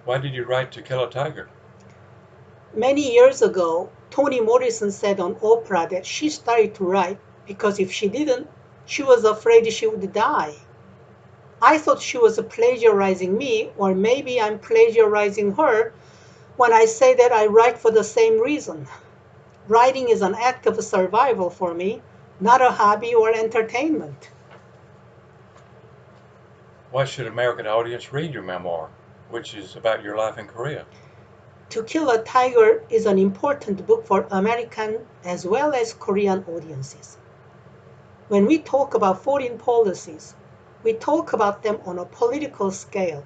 Why did you write To Kill a Tiger? Many years ago, Toni Morrison said on Oprah that she started to write because if she didn't, she was afraid she would die. I thought she was plagiarizing me, or maybe I'm plagiarizing her when I say that I write for the same reason. Writing is an act of survival for me, not a hobby or entertainment. Why should American audience read your memoir, which is about your life in Korea? To Kill a Tiger is an important book for American as well as Korean audiences. When we talk about foreign policies, we talk about them on a political scale.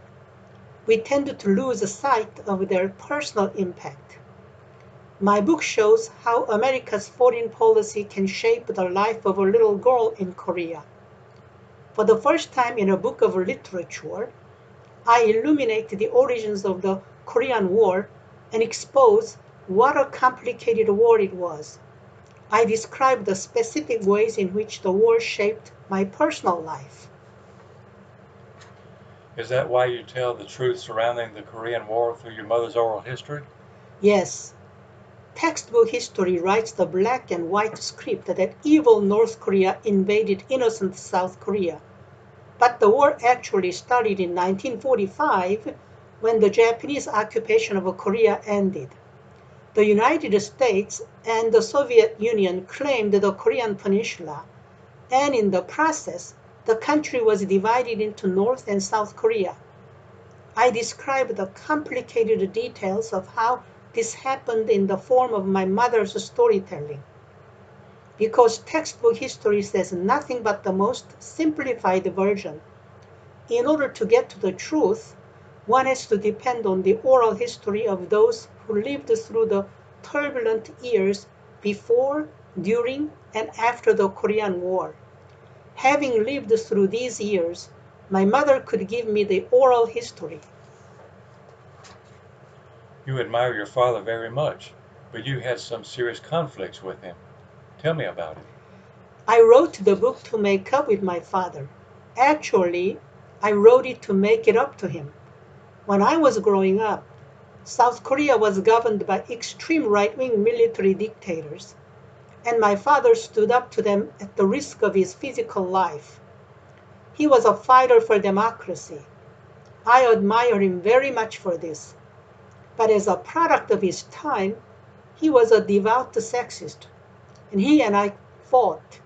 We tend to lose sight of their personal impact. My book shows how America's foreign policy can shape the life of a little girl in Korea. For the first time in a book of literature, I illuminate the origins of the Korean War and expose what a complicated war it was. I describe the specific ways in which the war shaped my personal life. Is that why you tell the truth surrounding the Korean War through your mother's oral history? Yes, textbook history writes the black and white script that evil North Korea invaded innocent South Korea. But the war actually started in 1945 when the Japanese occupation of Korea ended. The United States and the Soviet Union claimed the Korean peninsula, and in the process, the country was divided into North and South Korea. I describe the complicated details of how this happened in the form of my mother's storytelling. Because textbook history says nothing but the most simplified version. In order to get to the truth, one has to depend on the oral history of those who lived through the turbulent years before, during, and after the Korean War. Having lived through these years, my mother could give me the oral history. You admire your father very much, but you had some serious conflicts with him. Tell me about it. I wrote the book to make up with my father. Actually, I wrote it to make it up to him. When I was growing up, South Korea was governed by extreme right wing military dictators, and my father stood up to them at the risk of his physical life. He was a fighter for democracy. I admire him very much for this. But as a product of his time, he was a devout sexist, and he and I fought.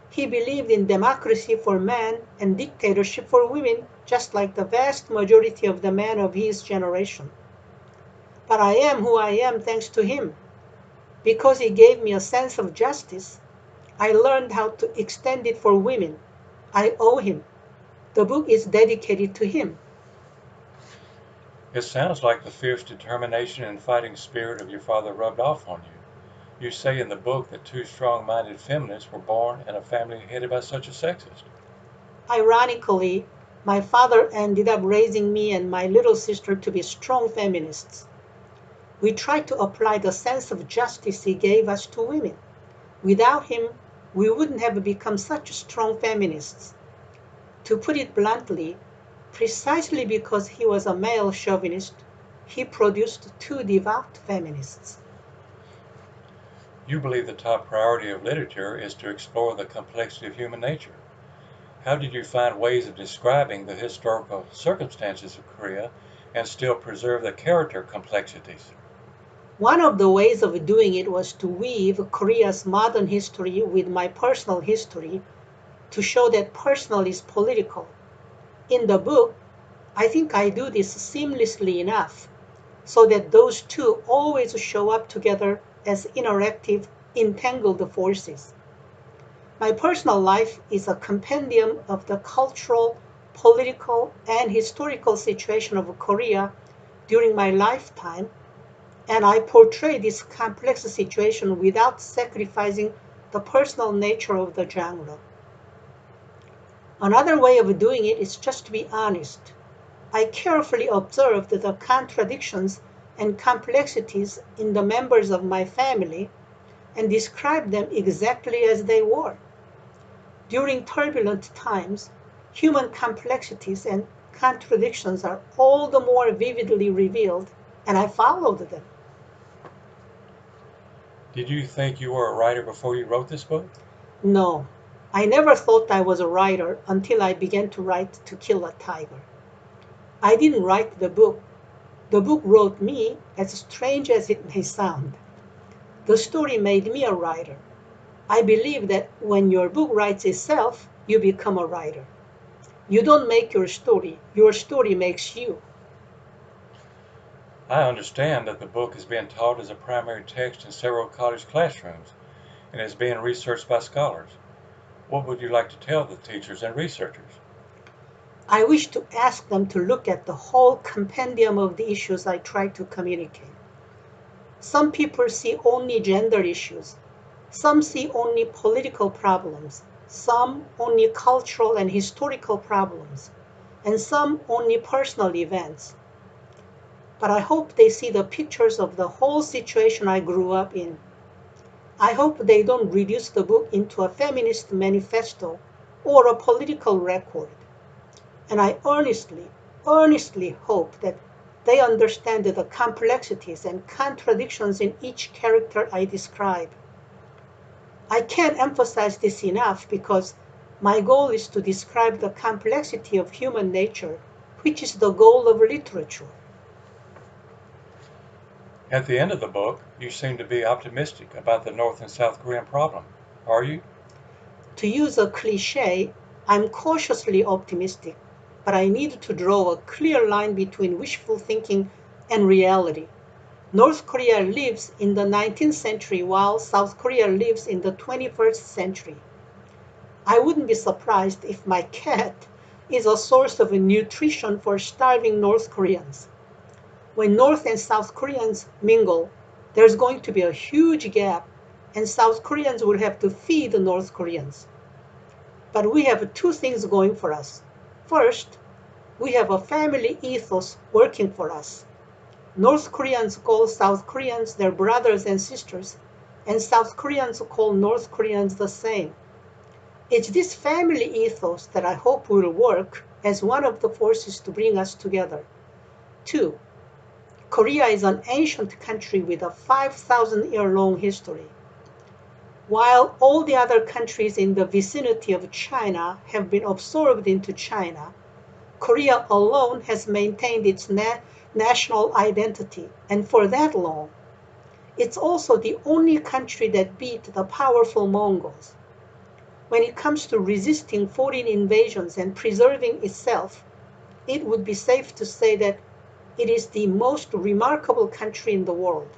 He believed in democracy for men and dictatorship for women, just like the vast majority of the men of his generation. But I am who I am thanks to him. Because he gave me a sense of justice, I learned how to extend it for women. I owe him. The book is dedicated to him. It sounds like the fierce determination and fighting spirit of your father rubbed off on you. You say in the book that two strong minded feminists were born in a family headed by such a sexist. Ironically, my father ended up raising me and my little sister to be strong feminists. We tried to apply the sense of justice he gave us to women. Without him, we wouldn't have become such strong feminists. To put it bluntly, precisely because he was a male chauvinist, he produced two devout feminists. You believe the top priority of literature is to explore the complexity of human nature. How did you find ways of describing the historical circumstances of Korea and still preserve the character complexities? One of the ways of doing it was to weave Korea's modern history with my personal history to show that personal is political. In the book, I think I do this seamlessly enough so that those two always show up together as interactive, entangled forces. My personal life is a compendium of the cultural, political, and historical situation of Korea during my lifetime, and I portray this complex situation without sacrificing the personal nature of the genre. Another way of doing it is just to be honest. I carefully observed the contradictions and complexities in the members of my family and described them exactly as they were. During turbulent times, human complexities and contradictions are all the more vividly revealed, and I followed them. Did you think you were a writer before you wrote this book? No, I never thought I was a writer until I began to write To Kill a Tiger. I didn't write the book. The book wrote me, as strange as it may sound. The story made me a writer. I believe that when your book writes itself, you become a writer. You don't make your story makes you. I understand that the book is being taught as a primary text in several college classrooms and is being researched by scholars. What would you like to tell the teachers and researchers? I wish to ask them to look at the whole compendium of the issues I try to communicate. Some people see only gender issues. Some see only political problems. Some only cultural and historical problems. And some only personal events. But I hope they see the pictures of the whole situation I grew up in. I hope they don't reduce the book into a feminist manifesto or a political record. And I earnestly hope that they understand the complexities and contradictions in each character I describe. I can't emphasize this enough because my goal is to describe the complexity of human nature, which is the goal of literature. At the end of the book, you seem to be optimistic about the North and South Korean problem. Are you? To use a cliche, I'm cautiously optimistic, but I need to draw a clear line between wishful thinking and reality. North Korea lives in the 19th century while South Korea lives in the 21st century. I wouldn't be surprised if my cat is a source of nutrition for starving North Koreans. When North and South Koreans mingle, there's going to be a huge gap, and South Koreans will have to feed the North Koreans. But we have two things going for us. First, we have a family ethos working for us. North Koreans call South Koreans their brothers and sisters, and South Koreans call North Koreans the same. It's this family ethos that I hope will work as one of the forces to bring us together. Two, Korea is an ancient country with a 5,000-year-long history. While all the other countries in the vicinity of China have been absorbed into China, Korea alone has maintained its national identity, and for that long. It's also the only country that beat the powerful Mongols. When it comes to resisting foreign invasions and preserving itself, it would be safe to say that it is the most remarkable country in the world.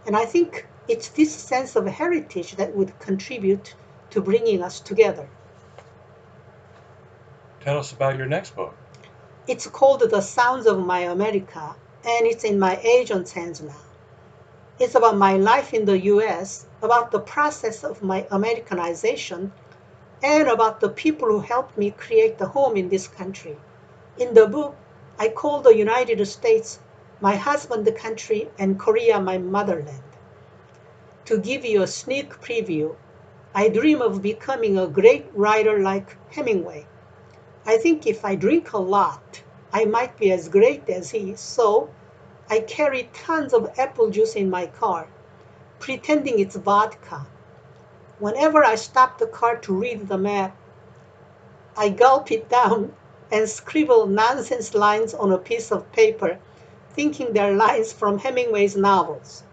And I think it's this sense of heritage that would contribute to bringing us together. Tell us about your next book. It's called The Sounds of My America, and it's in my agent's hands now. It's about my life in the US, about the process of my Americanization, and about the people who helped me create the home in this country. In the book, I call the United States my husband country and Korea my motherland. To give you a sneak preview, I dream of becoming a great writer like Hemingway. I think if I drink a lot, I might be as great as he, so I carry tons of apple juice in my car, pretending it's vodka. Whenever I stop the car to read the map, I gulp it down and scribble nonsense lines on a piece of paper, thinking they're lines from Hemingway's novels.